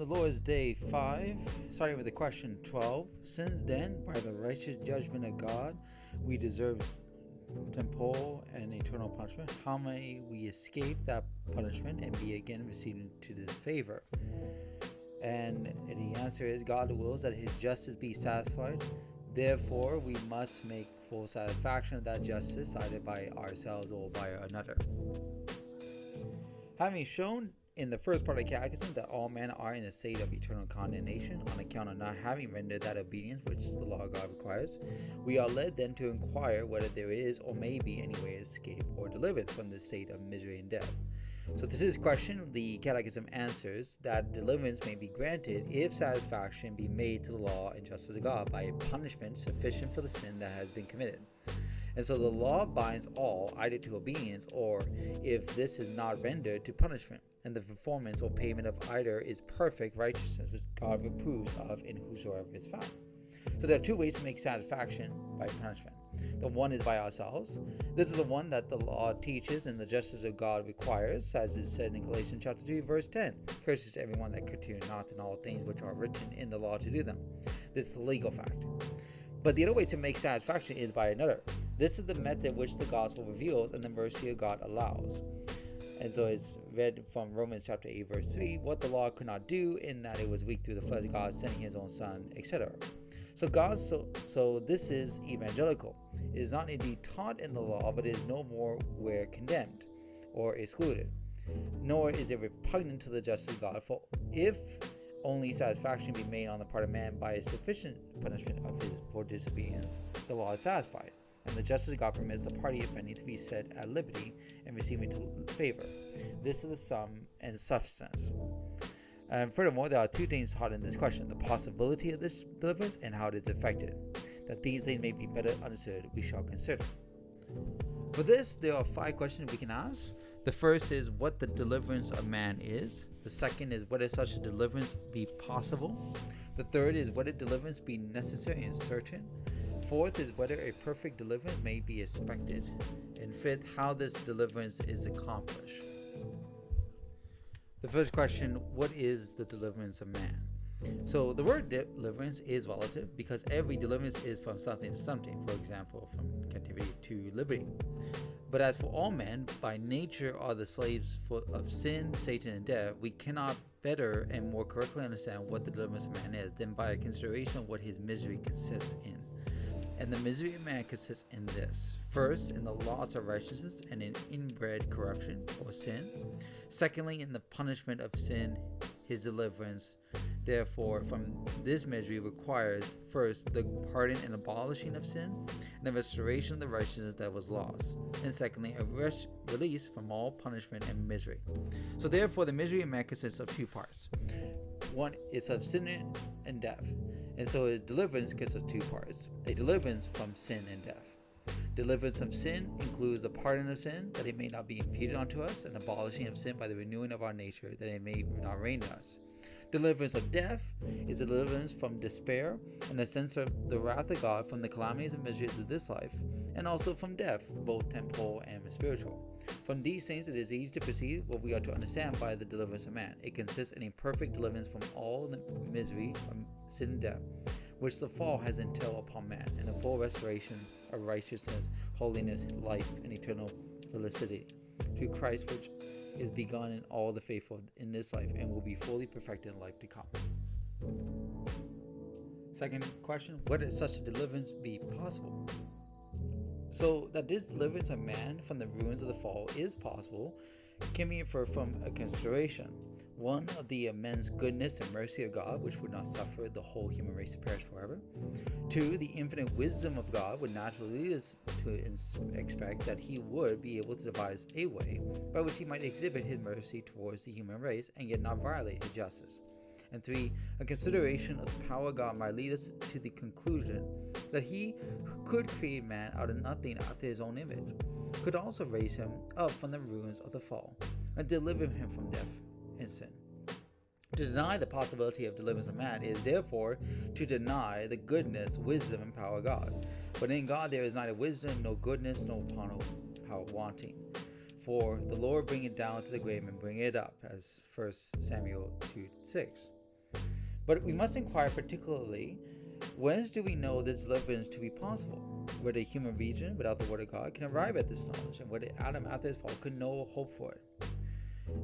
the Lord's Day 5, starting with the question 12. Since then, by the righteous judgment of God, we deserve temporal and eternal punishment, how may we escape that punishment and be again received into this favor? And the answer is, God wills that his justice be satisfied. Therefore, we must make full satisfaction of that justice, either by ourselves or by another. Having shown in the first part of the Catechism that all men are in a state of eternal condemnation on account of not having rendered that obedience which the law of God requires, we are led then to inquire whether there is or may be any way of escape or deliverance from this state of misery and death. So to this question, the Catechism answers that deliverance may be granted if satisfaction be made to the law and justice of God by a punishment sufficient for the sin that has been committed. And so the law binds all either to obedience, or if this is not rendered, to punishment, and the performance or payment of either is perfect righteousness, which God reproves of in whosoever is found. So there are two ways to make satisfaction by punishment. The one is by ourselves. This is the one that the law teaches and the justice of God requires, as is said in Galatians chapter 2, verse 10. Curses to everyone that continue not in all things which are written in the law to do them. This is a legal fact. But the other way to make satisfaction is by another. This is the method which the gospel reveals and the mercy of God allows. And so it's read from Romans chapter 8, verse 3, what the law could not do, in that it was weak through the flesh of God, sending his own Son, etc. So this is evangelical. It is not indeed taught in the law, but it is no more where condemned or excluded. Nor is it repugnant to the justice of God, for if only satisfaction be made on the part of man by a sufficient punishment of his for disobedience, the law is satisfied, and the justice of God permits the party offending to be set at liberty and receiving to favor. This is the sum and substance. Furthermore, there are two things taught in this question: the possibility of this deliverance and how it is effected. That these things may be better understood, we shall consider. For this, there are 5 questions we can ask. The first is what the deliverance of man is. The second is whether such a deliverance be possible. The third is whether deliverance be necessary and certain. Fourth is whether a perfect deliverance may be expected. And fifth, how this deliverance is accomplished. The first question, what is the deliverance of man? So the word deliverance is relative because every deliverance is from something to something. For example, from captivity to liberty. But as for all men, by nature are the slaves of sin, Satan, and death, we cannot better and more correctly understand what the deliverance of man is than by a consideration of what his misery consists in. And the misery of man consists in this: first, in the loss of righteousness and in inbred corruption or sin. Secondly, in the punishment of sin, his deliverance. Therefore, from this misery requires, first, the pardon and abolishing of sin, and the restoration of the righteousness that was lost. And secondly, a release from all punishment and misery. So therefore, the misery of man consists of 2 parts. One is of sin and death. And so a deliverance consists of 2 parts. A deliverance from sin and death. Deliverance from sin includes the pardon of sin, that it may not be imputed unto us, and abolishing of sin by the renewing of our nature, that it may not reign in us. Deliverance of death is a deliverance from despair and a sense of the wrath of God from the calamities and miseries of this life, and also from death, both temporal and spiritual. From these things it is easy to perceive what we are to understand by the deliverance of man. It consists in a perfect deliverance from all the misery from sin and death, which the fall has entailed upon man, and the full restoration of righteousness, holiness, life, and eternal felicity through Christ, which is begun in all the faithful in this life and will be fully perfected in life to come. Second question, would such a deliverance be possible? So that this deliverance of man from the ruins of the fall is possible can be inferred from a consideration. One, of the immense goodness and mercy of God, which would not suffer the whole human race to perish forever. 2, the infinite wisdom of God would naturally lead us to expect that he would be able to devise a way by which he might exhibit his mercy towards the human race and yet not violate his justice. And 3, a consideration of the power of God might lead us to the conclusion that he who could create man out of nothing after his own image could also raise him up from the ruins of the fall and deliver him from death and sin. To deny the possibility of deliverance of man is therefore to deny the goodness, wisdom, and power of God. But in God there is neither wisdom, nor goodness, nor power wanting. For the Lord bring it down to the grave and bring it up, as 1 Samuel 2:6. But we must inquire particularly, whence do we know this deliverance to be possible? Whether a human region without the word of God can arrive at this knowledge, and whether Adam after his fall could know hope for it.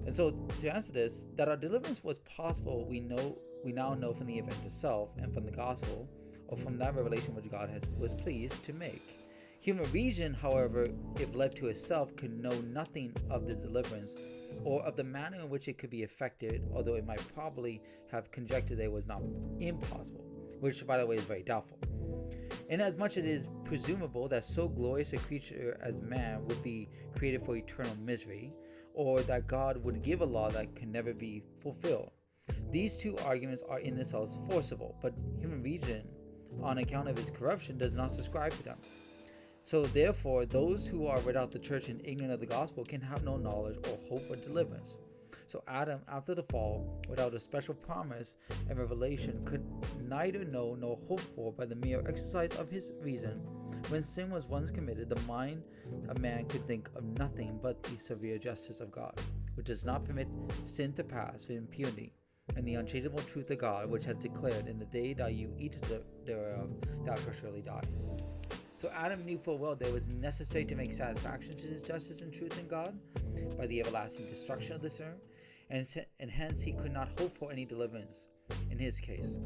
And so to answer this, that our deliverance was possible, we now know from the event itself and from the gospel, or from that revelation which God was pleased to make. Human reason, however, if left to itself, could know nothing of this deliverance, or of the manner in which it could be effected, although it might probably have conjectured that it was not impossible, which, by the way, is very doubtful. Inasmuch it is presumable that so glorious a creature as man would be created for eternal misery, or that God would give a law that can never be fulfilled. These two arguments are in themselves forcible, but human reason, on account of its corruption, does not subscribe to them. So therefore, those who are without the church and ignorant of the gospel can have no knowledge or hope of deliverance. So Adam, after the fall, without a special promise and revelation, could neither know nor hope for by the mere exercise of his reason. When sin was once committed, the mind of man could think of nothing but the severe justice of God, which does not permit sin to pass with impunity, and the unchangeable truth of God, which has declared, in the day that you eat thereof, thou shalt surely die. So Adam knew full well that it was necessary to make satisfaction to his justice and truth in God by the everlasting destruction of the sinner, and hence he could not hope for any deliverance in his case.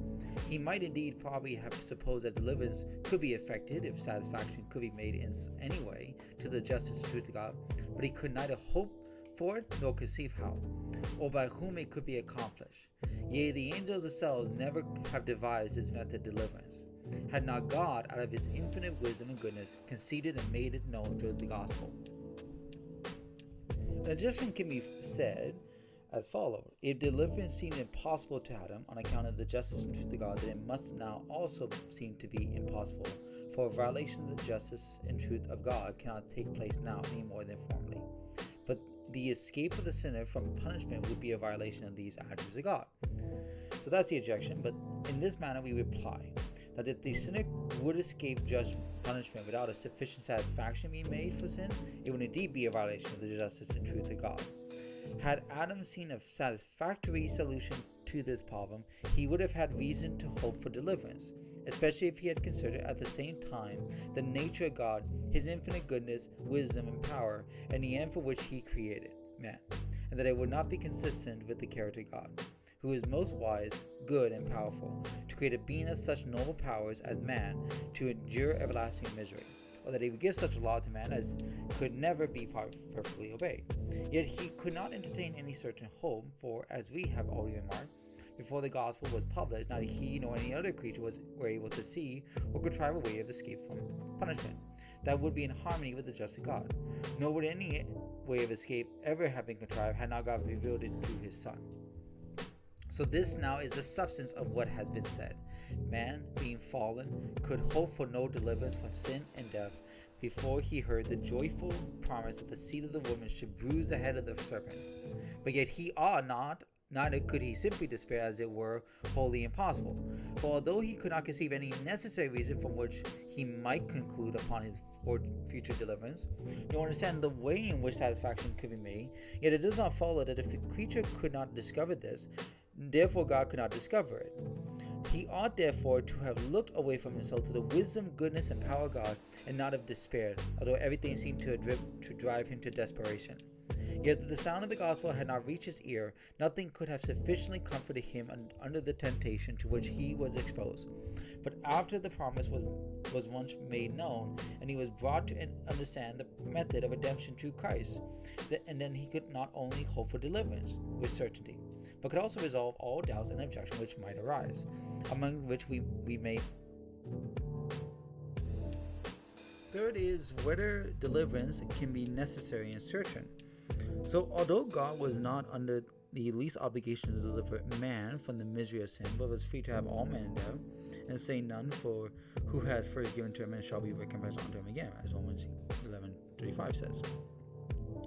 He might indeed probably have supposed that deliverance could be effected if satisfaction could be made in any way to the justice and truth of God, but he could neither hope for it nor conceive how, or by whom it could be accomplished. Yea, the angels themselves never have devised this method of deliverance, had not God, out of his infinite wisdom and goodness, conceded and made it known through the gospel. An addition can be said as follows: if deliverance seemed impossible to Adam on account of the justice and truth of God, then it must now also seem to be impossible, for a violation of the justice and truth of God cannot take place now any more than formerly. But the escape of the sinner from punishment would be a violation of these attributes of God. So that's the objection, but in this manner we reply that if the sinner would escape judgment, punishment without a sufficient satisfaction being made for sin, it would indeed be a violation of the justice and truth of God. Had Adam seen a satisfactory solution to this problem, he would have had reason to hope for deliverance, especially if he had considered at the same time the nature of God, his infinite goodness, wisdom, and power, and the end for which he created man, and that it would not be consistent with the character of God, who is most wise, good, and powerful, to create a being of such noble powers as man to endure everlasting misery, or that he would give such a law to man as could never be perfectly obeyed. Yet he could not entertain any certain hope, for, as we have already remarked, before the gospel was published, neither he nor any other creature were able to see or contrive a way of escape from punishment that would be in harmony with the justice of God, nor would any way of escape ever have been contrived had not God revealed it through his Son. So this now is the substance of what has been said. Man, being fallen, could hope for no deliverance from sin and death before he heard the joyful promise that the seed of the woman should bruise the head of the serpent. But yet he ought not, neither could he simply despair, as it were wholly impossible. For although he could not conceive any necessary reason from which he might conclude upon his future deliverance, nor understand the way in which satisfaction could be made, yet it does not follow that if a creature could not discover this, therefore God could not discover it. He ought therefore to have looked away from himself to the wisdom, goodness, and power of God, and not have despaired, although everything seemed to drive him to desperation. Yet that the sound of the gospel had not reached his ear, nothing could have sufficiently comforted him under the temptation to which he was exposed. But after the promise was once made known, and he was brought to understand the method of redemption through Christ, and then he could not only hope for deliverance with certainty, but could also resolve all doubts and objections which might arise, among which we may. Third is whether deliverance can be necessary and certain. So although God was not under the least obligation to deliver man from the misery of sin, but was free to have all men in death, and say none, for who had first given to a man shall be recompensed unto him again, as Romans 11:35 says.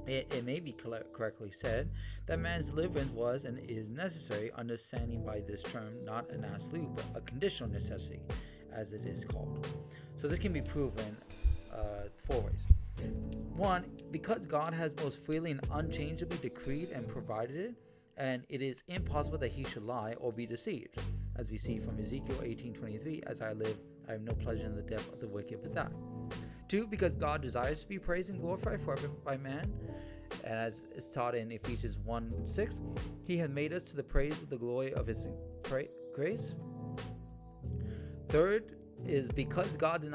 It may be correctly said that man's deliverance was and is necessary, understanding by this term not an absolute but a conditional necessity, as it is called. So this can be proven 4 ways. 1, because God has most freely and unchangeably decreed and provided it, and it is impossible that he should lie or be deceived. as we see from Ezekiel 18:23, as I live, I have no pleasure in the death of the wicked but that. 2, because God desires to be praised and glorified forever by man, and as is taught in Ephesians 1:6, he has made us to the praise of the glory of his grace. 3rd is because God did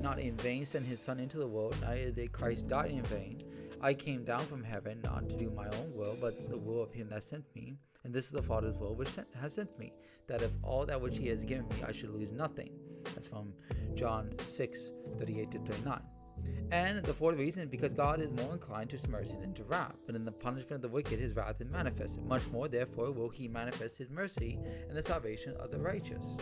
not in vain send his Son into the world, neither did Christ die in vain. I came down from heaven not to do my own will, but the will of him that sent me. And this is the Father's will which has sent me, that of all that which he has given me I should lose nothing. That's from John 6:38-39. And the 4th reason is because God is more inclined to mercy than to wrath, but in the punishment of the wicked his wrath is manifested. Much more therefore will he manifest his mercy in the salvation of the righteous.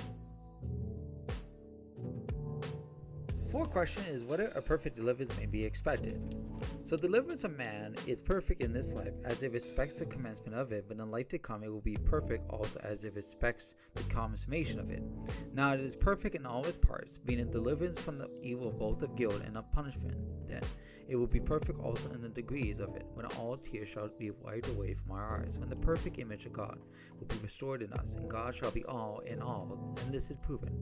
4th question is whether a perfect deliverance may be expected. So deliverance of man is perfect in this life as it respects the commencement of it, but in life to come it will be perfect also as it respects the consummation of it. Now it is perfect in all its parts, being a deliverance from the evil both of guilt and of punishment. Then it will be perfect also in the degrees of it, when all tears shall be wiped away from our eyes, when the perfect image of God will be restored in us, and God shall be all in all, and this is proven.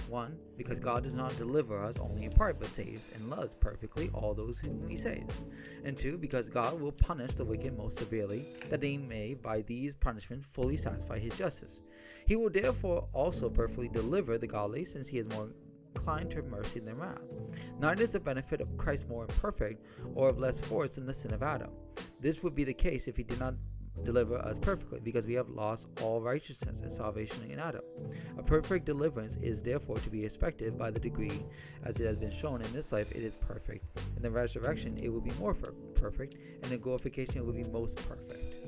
1, because God does not deliver us only in part, but saves and loves perfectly all those whom he saves. And 2, because God will punish the wicked most severely, that he may by these punishments fully satisfy his justice. He will therefore also perfectly deliver the godly, since he is more inclined to mercy than wrath. Neither is the benefit of Christ more imperfect or of less force than the sin of Adam. This would be the case if he did not deliver us perfectly, because we have lost all righteousness and salvation in Adam. A perfect deliverance is therefore to be expected by the degree as it has been shown in this life it is perfect. In the resurrection it will be more perfect, and in glorification it will be most perfect.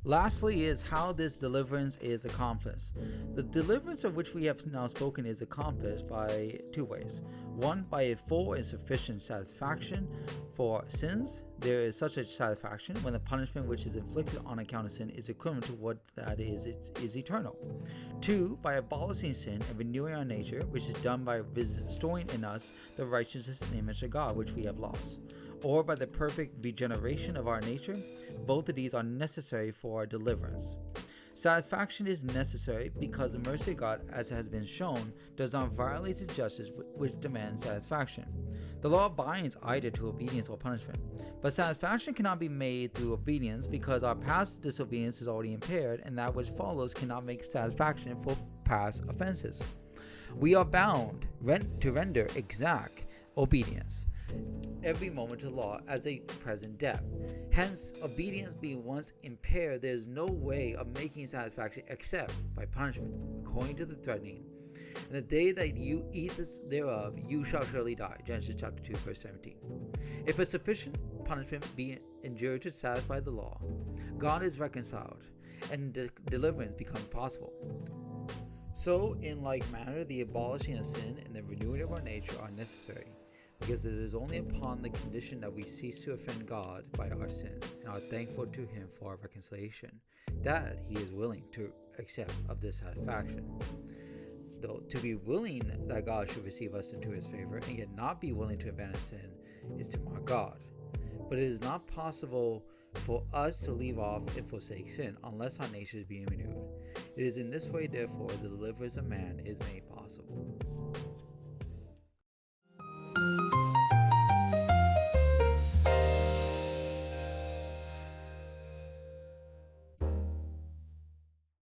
Lastly is how this deliverance is accomplished. The deliverance of which we have now spoken is accomplished by 2 ways. 1, by a full and sufficient satisfaction for sins. There is such a satisfaction when the punishment which is inflicted on account of sin is equivalent to what that is eternal. 2, by abolishing sin and renewing our nature, which is done by restoring in us the righteousness and image of God which we have lost, or by the perfect regeneration of our nature. Both of these are necessary for our deliverance. Satisfaction is necessary because the mercy of God, as has been shown, does not violate the justice which demands satisfaction. The law binds either to obedience or punishment, but satisfaction cannot be made through obedience because our past disobedience is already impaired, and that which follows cannot make satisfaction for past offenses. We are bound to render exact obedience every moment to the law as a present debt. Hence, obedience being once impaired, there is no way of making satisfaction except by punishment, according to the threatening. And the day that you eat thereof, you shall surely die. Genesis chapter 2, verse 17. If a sufficient punishment be endured to satisfy the law, God is reconciled, and deliverance becomes possible. So, in like manner, the abolishing of sin and the renewing of our nature are necessary, because it is only upon the condition that we cease to offend God by our sins and are thankful to him for our reconciliation, that he is willing to accept of this satisfaction. Though to be willing that God should receive us into his favor and yet not be willing to abandon sin is to mock God. But it is not possible for us to leave off and forsake sin unless our nature is being renewed. It is in this way, therefore, the deliverance of man is made possible.